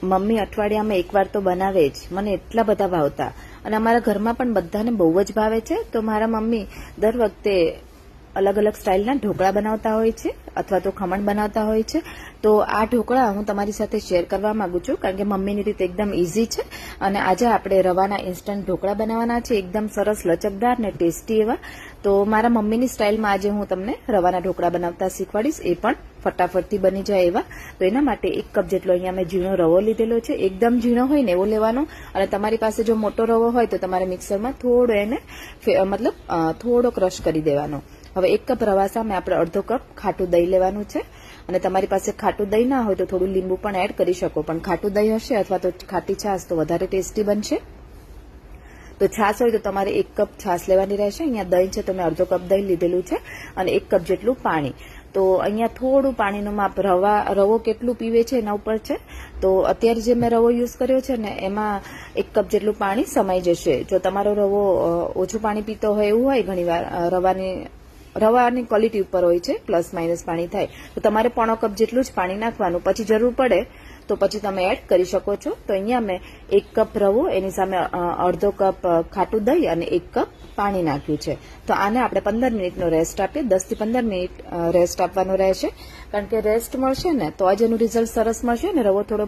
Mummy અઠવાડિયામાં એકવાર તો બનાવે જ, મને એટલા બધા ભાવતા અને અમારા ઘરમાં પણ બધાને બહુ જ ભાવે છે. તો મારા મમ્મી દર વખતે અલગ અલગ સ્ટાઇલના ઢોકળા બનાવતા હોય છે અથવા તો ખમણ બનાવતા હોય છે. તો આ ઢોકળા હું તમારી સાથે શેર કરવા માંગુ છું કારણ કે મમ્મીની રીત એકદમ ઇઝી છે અને આજે આપણે રવાના ઇન્સ્ટન્ટ ઢોકળા બનાવવાના છે, એકદમ સરસ લચકદાર ને ટેસ્ટી એવા. તો મારા મમ્મીની સ્ટાઇલમાં આજે હું તમને રવાના ઢોકળા બનાવતા શીખવાડીશ, એ પણ ફટાફટથી બની જાય એવા. તો એના માટે 1 કપ જેટલો અહીંયા મેં ઝીણો રવો લીધેલો છે, એકદમ ઝીણો હોય ને એવો લેવાનો. અને તમારી પાસે જો મોટો રવો હોય તો તમારે મિક્સરમાં થોડો એને થોડો ક્રશ કરી દેવાનો. હવે 1 કપ રવા સામે આપણે અડધો કપ ખાટું દહીં લેવાનું છે અને તમારી પાસે ખાટું દહીં ના હોય તો થોડું લીંબુ પણ એડ કરી શકો, પણ ખાટું દહીં હશે અથવા તો ખાટી છાશ તો વધારે ટેસ્ટી બનશે. તો છાશ હોય તો તમારે 1 કપ છાશ લેવાની રહેશે. અહીંયા દહીં છે તો મેં અડધો કપ દહીં લીધેલું છે અને 1 કપ જેટલું પાણી. તો અહીંયા થોડું પાણીનું માપ રવો કેટલું પીવે છે એના ઉપર છે. તો અત્યારે જે મેં રવો યુઝ કર્યો છે ને એમાં 1 કપ જેટલું પાણી સમાઈ જશે. જો તમારો રવો ઓછું પાણી પીતો હોય એવું હોય, ઘણીવાર રવાની ક્વોલિટી ઉપર હોય છે, પ્લસ માઇનસ પાણી થાય, તો તમારે 1/4 કપ જેટલું જ પાણી નાખવાનું. પછી જરૂર પડે તો પછી તમે એડ કરી શકો છો. તો અહીંયા મેં 1 કપ રવો, એની સામે અડધો કપ ખાટું દહીં અને 1 કપ પાણી નાખ્યું છે. તો આને આપણે 15 મિનિટનો રેસ્ટ આપીએ. 10 થી 15 મિનિટ રેસ્ટ આપવાનો રહેશે કારણ કે રેસ્ટ મળશે ને તો જ એનું રિઝલ્ટ સરસ મળશે ને રવો થોડો